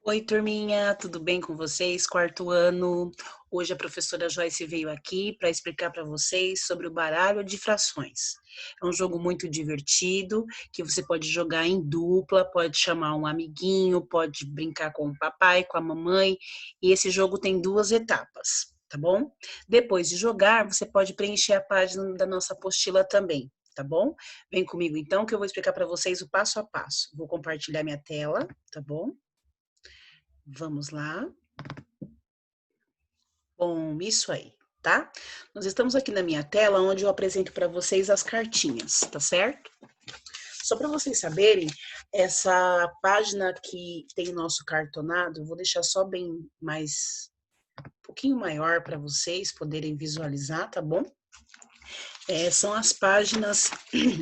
Oi, turminha, tudo bem com vocês? Quarto ano. Hoje a professora Joyce veio aqui para explicar para vocês sobre o baralho de frações. É um jogo muito divertido que você pode jogar em dupla, pode chamar um amiguinho, pode brincar com o papai, com a mamãe. E esse jogo tem duas etapas, tá bom? Depois de jogar, você pode preencher a página da nossa apostila também. Tá bom? Vem comigo então que eu vou explicar para vocês o passo a passo. Vou compartilhar minha tela, tá bom? Vamos lá. Bom, isso aí, tá? Nós estamos aqui na minha tela, onde eu apresento para vocês as cartinhas, tá certo? Só para vocês saberem, essa página que tem o nosso cartonado, eu vou deixar só bem mais, um pouquinho maior para vocês poderem visualizar, tá bom? São as páginas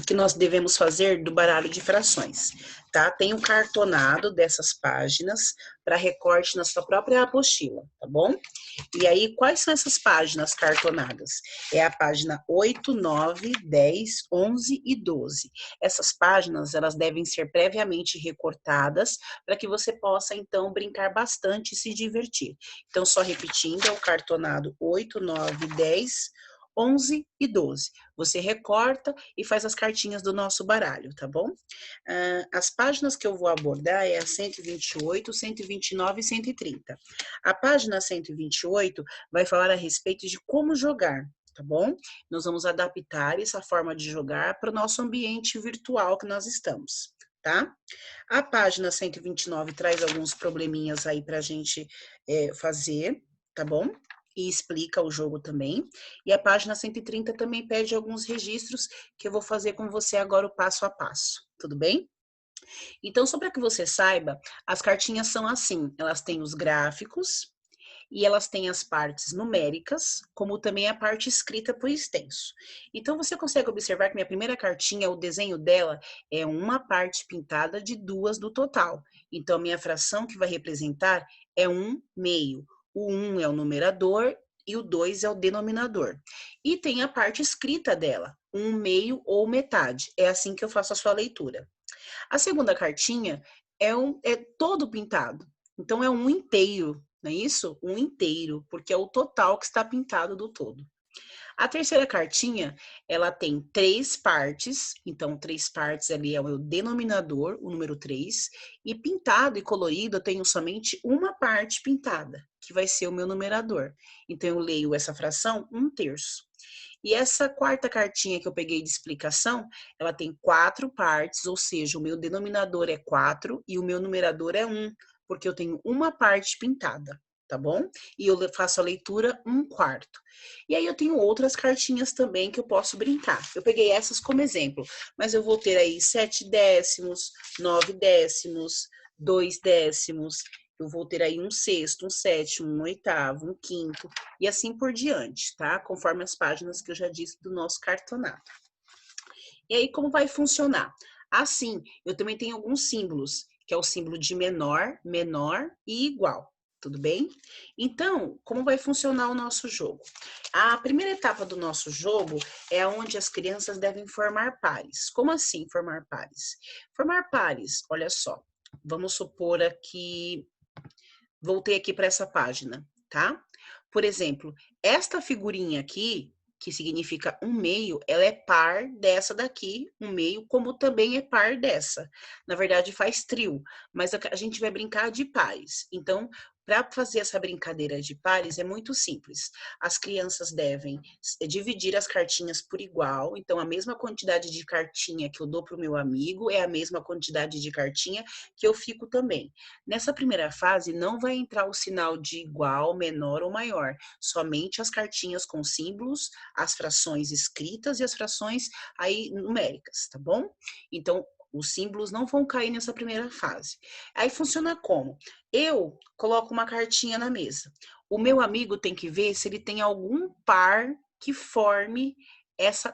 que nós devemos fazer do baralho de frações, tá? Tem um cartonado dessas páginas para recorte na sua própria apostila, tá bom? E aí, quais são essas páginas cartonadas? É a página 8, 9, 10, 11 e 12. Essas páginas, elas devem ser previamente recortadas para que você possa, então, brincar bastante e se divertir. Então, só repetindo, é o cartonado 8, 9, 10, 11 e 12. Você recorta e faz as cartinhas do nosso baralho, tá bom? As páginas que eu vou abordar é a 128, 129 e 130. A página 128 vai falar a respeito de como jogar, tá bom? Nós vamos adaptar essa forma de jogar para o nosso ambiente virtual que nós estamos, tá? A página 129 traz alguns probleminhas aí para a gente fazer, tá bom? E explica o jogo também. E a página 130 também pede alguns registros que eu vou fazer com você agora o passo a passo, tudo bem? Então, só para que você saiba, as cartinhas são assim: elas têm os gráficos e elas têm as partes numéricas, como também a parte escrita por extenso. Então, você consegue observar que minha primeira cartinha, o desenho dela é uma parte pintada de duas do total. Então, minha fração que vai representar é 1/2. O 1 é o numerador e o 2 é o denominador. E tem a parte escrita dela, 1/2 ou metade. É assim que eu faço a sua leitura. A segunda cartinha é todo pintado. Então é um inteiro, não é isso? Um inteiro, porque é o total que está pintado do todo. A terceira cartinha, ela tem três partes, então três partes ali é o meu denominador, o número 3, e pintado e colorido eu tenho somente uma parte pintada, que vai ser o meu numerador. Então eu leio essa fração 1/3. E essa quarta cartinha que eu peguei de explicação, ela tem quatro partes, ou seja, o meu denominador é 4 e o meu numerador é 1, porque eu tenho uma parte pintada, tá bom? E eu faço a leitura 1/4. E aí eu tenho outras cartinhas também que eu posso brincar. Eu peguei essas como exemplo, mas eu vou ter aí 7 décimos, 9 décimos, 2 décimos, eu vou ter aí um sexto, um sétimo, um oitavo, um quinto, e assim por diante, tá? Conforme as páginas que eu já disse do nosso cartonado. E aí, como vai funcionar? Assim, eu também tenho alguns símbolos, que é o símbolo de menor, menor e igual. Tudo bem? Então, como vai funcionar o nosso jogo? A primeira etapa do nosso jogo é onde as crianças devem formar pares. Como assim formar pares? Formar pares, olha só. Vamos supor aqui, voltei aqui para essa página, tá? Por exemplo, esta figurinha aqui, que significa 1/2, ela é par dessa daqui, 1/2, como também é par dessa. Na verdade, faz trio, mas a gente vai brincar de pares. Então, para fazer essa brincadeira de pares é muito simples. As crianças devem dividir as cartinhas por igual. Então, a mesma quantidade de cartinha que eu dou para o meu amigo é a mesma quantidade de cartinha que eu fico também. Nessa primeira fase, não vai entrar o sinal de igual, menor ou maior, somente as cartinhas com símbolos, as frações escritas e as frações aí numéricas, tá bom? Então, os símbolos não vão cair nessa primeira fase. Aí funciona como? Eu coloco uma cartinha na mesa. O meu amigo tem que ver se ele tem algum par que forme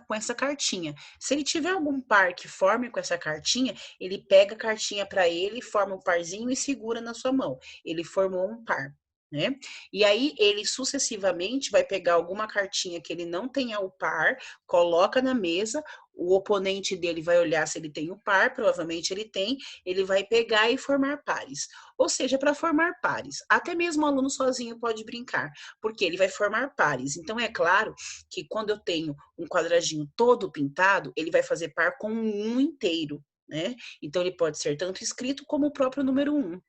com essa cartinha. Se ele tiver algum par que forme com essa cartinha, ele pega a cartinha para ele, forma um parzinho e segura na sua mão. Ele formou um par. né? E aí ele sucessivamente vai pegar alguma cartinha que ele não tenha o par, coloca na mesa, o oponente dele vai olhar se ele tem o par, provavelmente ele tem, ele vai pegar e formar pares. Ou seja, para formar pares, até mesmo o aluno sozinho pode brincar, porque ele vai formar pares. Então é claro que quando eu tenho um quadradinho todo pintado, ele vai fazer par com um inteiro, né? Então ele pode ser tanto escrito como o próprio número 1.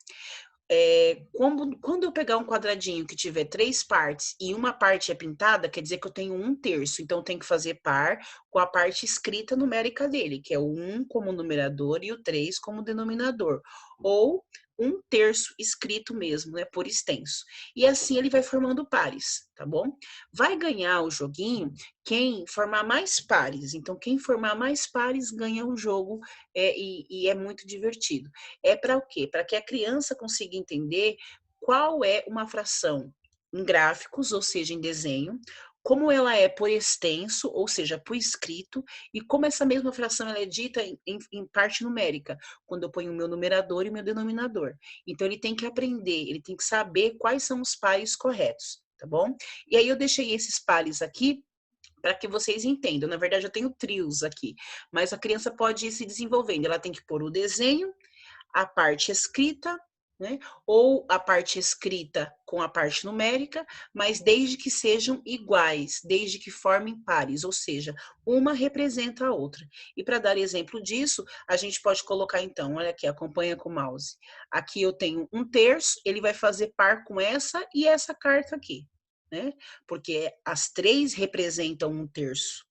Quando eu pegar um quadradinho que tiver 3 partes e uma parte é pintada, quer dizer que eu tenho 1/3. Então, eu tenho que fazer par com a parte escrita numérica dele, que é o 1 como numerador e o 3 como denominador. Ou 1/3 escrito mesmo, né, por extenso. E assim ele vai formando pares, tá bom? Vai ganhar o joguinho quem formar mais pares. Então, quem formar mais pares ganha o jogo e é muito divertido. É para o quê? Para que a criança consiga entender qual é uma fração em gráficos, ou seja, em desenho, como ela é por extenso, ou seja, por escrito, e como essa mesma fração ela é dita em parte numérica, quando eu ponho o meu numerador e o meu denominador. Então, ele tem que aprender, ele tem que saber quais são os pares corretos, tá bom? E aí eu deixei esses pares aqui para que vocês entendam. Na verdade, eu tenho trios aqui, mas a criança pode ir se desenvolvendo. Ela tem que pôr o desenho, a parte escrita, né? Ou a parte escrita com a parte numérica, mas desde que sejam iguais, desde que formem pares, ou seja, uma representa a outra. E para dar exemplo disso, a gente pode colocar então, olha aqui, acompanha com o mouse. Aqui eu tenho 1/3, ele vai fazer par com essa e essa carta aqui, né? Porque as 3 representam 1/3,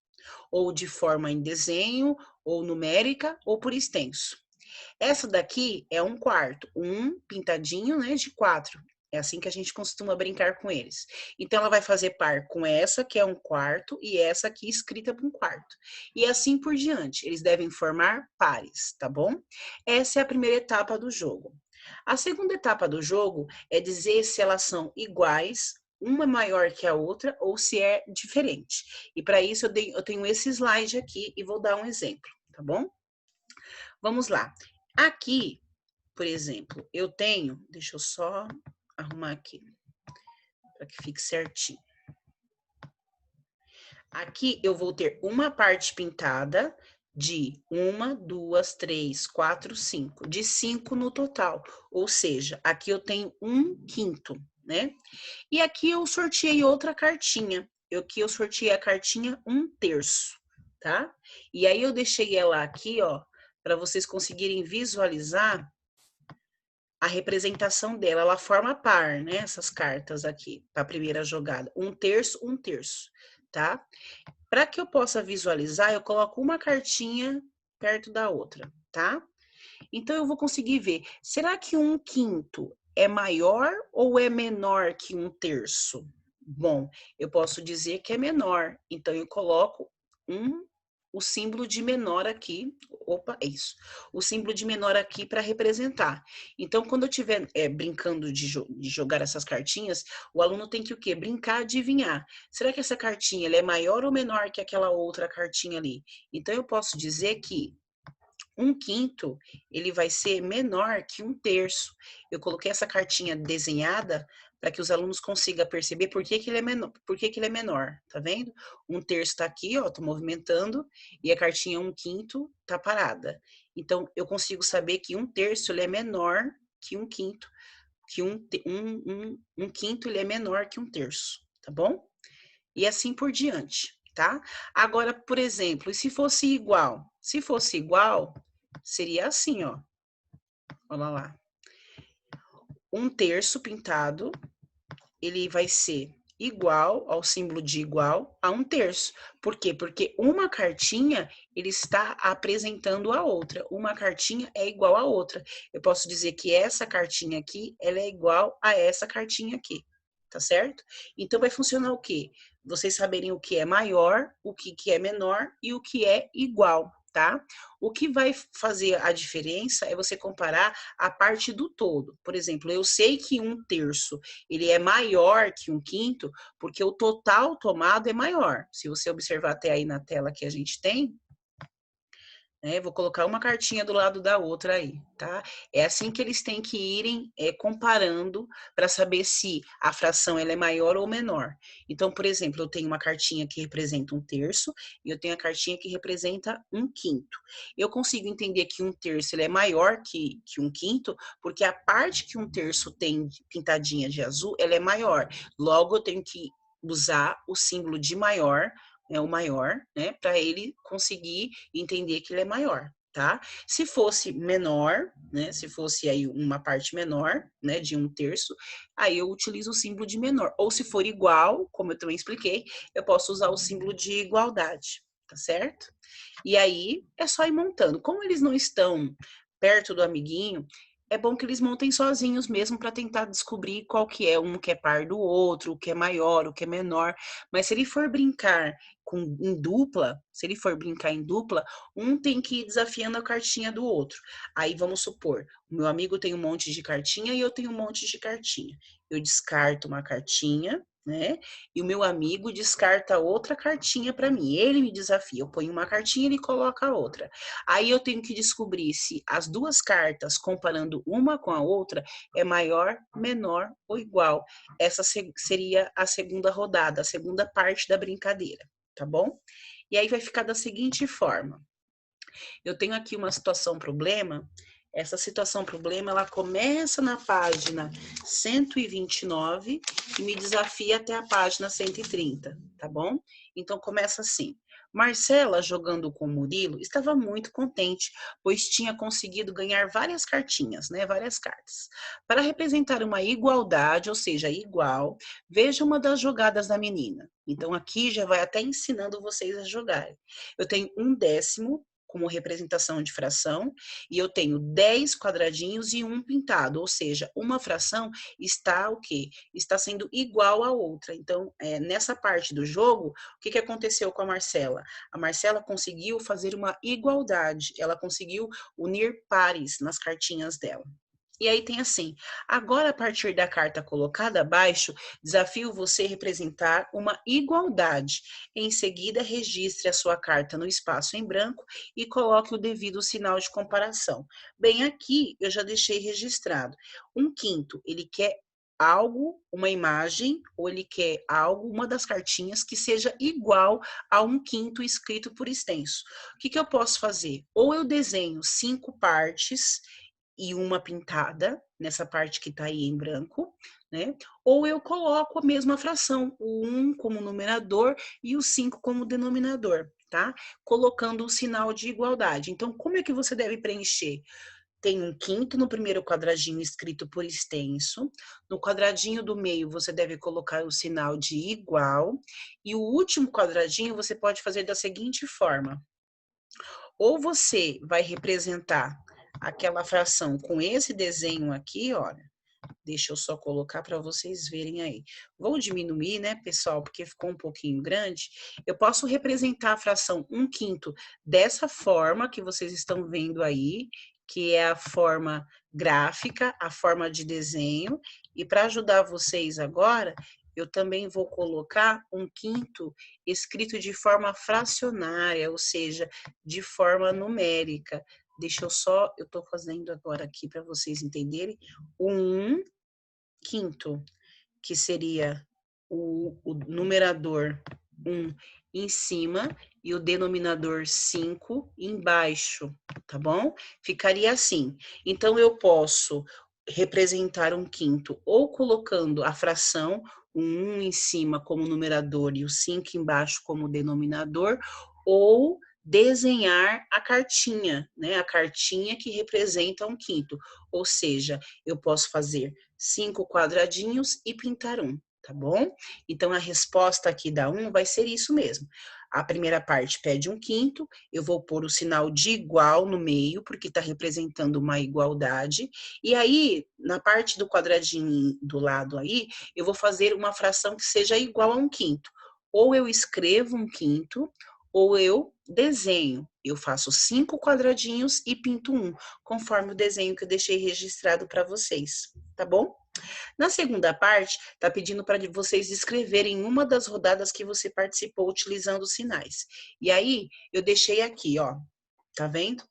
ou de forma em desenho, ou numérica, ou por extenso. Essa daqui é 1/4, um pintadinho, né, de 4. É assim que a gente costuma brincar com eles. Então, ela vai fazer par com essa, que é 1/4, e essa aqui escrita para 1/4. E assim por diante. Eles devem formar pares, tá bom? Essa é a primeira etapa do jogo. A segunda etapa do jogo é dizer se elas são iguais, uma maior que a outra, ou se é diferente. E para isso eu tenho esse slide aqui e vou dar um exemplo, tá bom? Vamos lá. Aqui, por exemplo, eu tenho, deixa eu só arrumar aqui, para que fique certinho. Aqui eu vou ter uma parte pintada de 1, 2, 3, 4, 5, de 5 no total. Ou seja, aqui eu tenho 1/5, né? E aqui eu sorteei outra cartinha. Aqui eu sorteei a cartinha 1/3, tá? E aí eu deixei ela aqui, ó, para vocês conseguirem visualizar a representação dela. Ela forma par, né? Essas cartas aqui, para a primeira jogada. 1/3, 1/3, tá? Para que eu possa visualizar, eu coloco uma cartinha perto da outra, tá? Então, eu vou conseguir ver. Será que 1/5 é maior ou é menor que 1/3? Bom, eu posso dizer que é menor. Então, eu coloco o símbolo de menor aqui. Opa, é isso. O símbolo de menor aqui para representar. Então, quando eu estiver brincando de jogar essas cartinhas, o aluno tem que o quê? Brincar, adivinhar. Será que essa cartinha ela é maior ou menor que aquela outra cartinha ali? Então, eu posso dizer que 1/5 ele vai ser menor que 1/3. Eu coloquei essa cartinha desenhada para que os alunos consigam perceber por que ele é menor, ele é menor, tá vendo? 1/3 tá aqui, ó, tô movimentando, e a cartinha 1/5 tá parada. Então, eu consigo saber que 1/3 ele é menor que 1/5, que 1/5 ele é menor que 1/3, tá bom? E assim por diante, tá? Agora, por exemplo, e se fosse igual? Se fosse igual, seria assim, ó. Olha lá. 1/3 pintado, ele vai ser igual ao símbolo de igual a 1/3. Por quê? Porque uma cartinha, ele está apresentando a outra. Uma cartinha é igual a outra. Eu posso dizer que essa cartinha aqui, ela é igual a essa cartinha aqui. Tá certo? Então, vai funcionar o quê? Vocês saberem o que é maior, o que é menor e o que é igual, tá? O que vai fazer a diferença é você comparar a parte do todo. Por exemplo, eu sei que 1/3 ele é maior que 1/5 porque o total tomado é maior. Se você observar até aí na tela que a gente tem, né? Vou colocar uma cartinha do lado da outra aí, tá? É assim que eles têm que irem comparando para saber se a fração ela é maior ou menor. Então, por exemplo, eu tenho uma cartinha que representa um terço e eu tenho a cartinha que representa um quinto. Eu consigo entender que um terço ele é maior que um quinto, porque a parte que um terço tem pintadinha de azul, ela é maior. Logo, eu tenho que usar o símbolo de maior, o maior, né, para ele conseguir entender que ele é maior, tá? Se fosse menor, né, se fosse aí uma parte menor, né, de um terço, aí eu utilizo o símbolo de menor. Ou se for igual, como eu também expliquei, eu posso usar o símbolo de igualdade, tá certo? E aí é só ir montando. Como eles não estão perto do amiguinho, é bom que eles montem sozinhos mesmo para tentar descobrir qual que é um que é par do outro, o que é maior, o que é menor. Mas se ele for brincar em dupla, se ele for brincar em dupla, um tem que ir desafiando a cartinha do outro. Aí vamos supor, o meu amigo tem um monte de cartinha e eu tenho um monte de cartinha. Eu descarto uma cartinha, né? E o meu amigo descarta outra cartinha para mim. Ele me desafia. Eu ponho uma cartinha, ele coloca a outra. Aí eu tenho que descobrir se as duas cartas, comparando uma com a outra, é maior, menor ou igual. Essa seria a segunda rodada, a segunda parte da brincadeira, tá bom? E aí vai ficar da seguinte forma. Eu tenho aqui uma situação problema. Essa situação problema, ela começa na página 129 e me desafia até a página 130, tá bom? Então começa assim. Marcela, jogando com Murilo, estava muito contente, pois tinha conseguido ganhar várias cartinhas, né? Várias cartas. Para representar uma igualdade, ou seja, igual, veja uma das jogadas da menina. Então aqui já vai até ensinando vocês a jogarem. Eu tenho um décimo como representação de fração, e eu tenho 10 quadradinhos e um pintado, ou seja, uma fração está o quê? Está sendo igual à outra. Então, nessa parte do jogo, o que aconteceu com a Marcela? A Marcela conseguiu fazer uma igualdade, ela conseguiu unir pares nas cartinhas dela. E aí tem assim, agora a partir da carta colocada abaixo, desafio você representar uma igualdade. Em seguida, registre a sua carta no espaço em branco e coloque o devido sinal de comparação. Bem, aqui eu já deixei registrado. Um quinto, ele quer algo, uma imagem, ou ele quer algo, uma das cartinhas que seja igual a um quinto escrito por extenso. O que eu posso fazer? Ou eu desenho 5 partes e uma pintada, nessa parte que está aí em branco, né? Ou eu coloco a mesma fração, o 1 como numerador e o 5 como denominador, tá? Colocando o sinal de igualdade. Então, como é que você deve preencher? Tem um quinto no primeiro quadradinho escrito por extenso. No quadradinho do meio, você deve colocar o sinal de igual. E o último quadradinho, você pode fazer da seguinte forma. Ou você vai representar aquela fração com esse desenho aqui, olha. Deixa eu só colocar para vocês verem aí. Vou diminuir, né, pessoal, porque ficou um pouquinho grande. Eu posso representar a fração 1/5 dessa forma que vocês estão vendo aí, que é a forma gráfica, a forma de desenho. E para ajudar vocês agora, eu também vou colocar 1/5 escrito de forma fracionária, ou seja, de forma numérica. Deixa eu só, eu estou fazendo agora aqui para vocês entenderem. O 1/5, que seria o numerador 1 em cima e o denominador 5 embaixo, tá bom? Ficaria assim. Então, eu posso representar 1/5 ou colocando a fração, o 1 em cima como numerador e o 5 embaixo como denominador, ou desenhar a cartinha, né? A cartinha que representa 1/5. Ou seja, eu posso fazer 5 quadradinhos e pintar um, tá bom? Então, a resposta aqui da 1 vai ser isso mesmo. A primeira parte pede 1/5, eu vou pôr o sinal de igual no meio, porque está representando uma igualdade. E aí, na parte do quadradinho do lado aí, eu vou fazer uma fração que seja igual a 1/5. Ou eu escrevo 1/5, ou eu desenho. Eu faço 5 quadradinhos e pinto um, conforme o desenho que eu deixei registrado para vocês, tá bom? Na segunda parte, tá pedindo para vocês escreverem uma das rodadas que você participou utilizando os sinais. E aí, eu deixei aqui, ó, Tá vendo?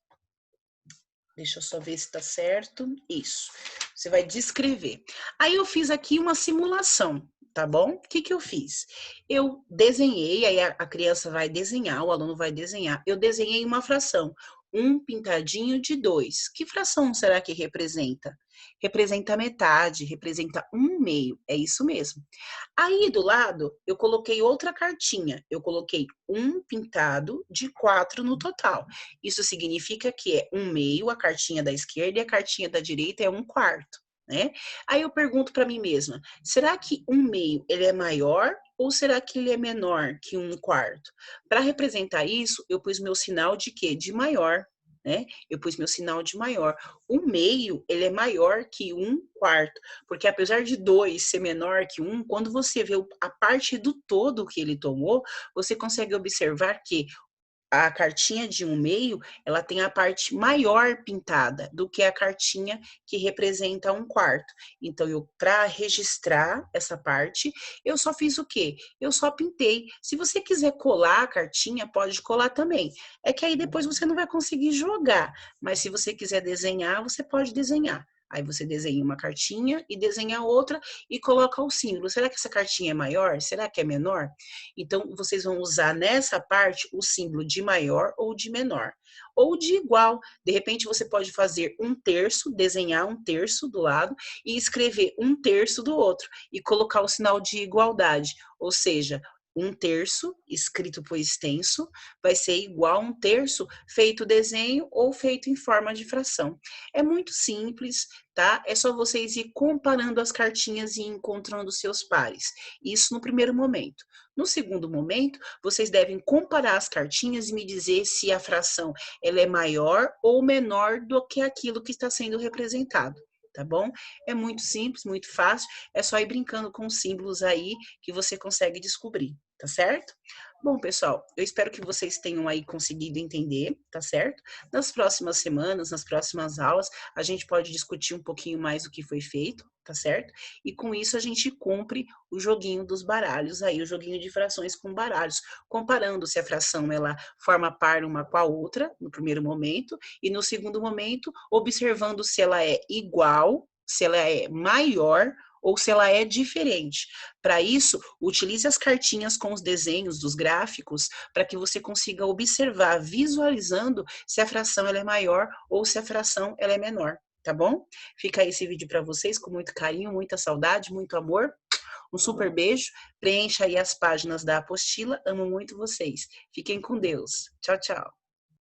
Deixa eu só ver se tá certo. Isso. Você vai descrever. Aí eu fiz aqui uma simulação, tá bom? O que que eu fiz? Eu desenhei, aí a criança vai desenhar, o aluno vai desenhar. Eu desenhei uma fração, 1 pintadinho de 2. Que fração será que representa? Representa metade, representa 1/2. É isso mesmo. Aí do lado, eu coloquei outra cartinha. Eu coloquei 1 pintado de 4 no total. Isso significa que é 1/2 a cartinha da esquerda e a cartinha da direita é 1/4, né? Aí eu pergunto para mim mesma, será que 1/2 ele é maior ou será que ele é menor que 1/4? Para representar isso, eu pus meu sinal de quê? De maior, né? Eu pus meu sinal de maior. 1/2 ele é maior que 1/4, porque apesar de 2 ser menor que 1, quando você vê a parte do todo que ele tomou, você consegue observar que a cartinha de 1/2, ela tem a parte maior pintada do que a cartinha que representa 1/4. Então, eu, para registrar essa parte, eu só fiz o quê? Eu só pintei. Se você quiser colar a cartinha, pode colar também. É que aí depois você não vai conseguir jogar, mas se você quiser desenhar, você pode desenhar. Aí você desenha uma cartinha e desenha outra e coloca o símbolo. Será que essa cartinha é maior? Será que é menor? Então, vocês vão usar nessa parte o símbolo de maior ou de menor. Ou de igual. De repente, você pode fazer 1/3, desenhar 1/3 do lado e escrever 1/3 do outro. E colocar o sinal de igualdade. Ou seja, 1/3 escrito por extenso vai ser igual a 1/3 feito desenho ou feito em forma de fração. É muito simples, tá? É só vocês ir comparando as cartinhas e encontrando seus pares. Isso no primeiro momento. No segundo momento, vocês devem comparar as cartinhas e me dizer se a fração ela é maior ou menor do que aquilo que está sendo representado. Tá bom? É muito simples, muito fácil. É só ir brincando com os símbolos aí que você consegue descobrir, tá certo? Bom, pessoal, eu espero que vocês tenham aí conseguido entender, tá certo? Nas próximas semanas, nas próximas aulas, a gente pode discutir um pouquinho mais o que foi feito, tá certo? E com isso a gente cumpre o joguinho dos baralhos aí, o joguinho de frações com baralhos, comparando se a fração ela forma par uma com a outra, no primeiro momento, e no segundo momento, observando se ela é igual, se ela é maior ou se ela é diferente. Para isso, utilize as cartinhas com os desenhos dos gráficos para que você consiga observar, visualizando se a fração ela é maior ou se a fração ela é menor, tá bom? Fica aí esse vídeo para vocês com muito carinho, muita saudade, muito amor. Um super beijo. Preencha aí as páginas da apostila. Amo muito vocês. Fiquem com Deus. Tchau, tchau.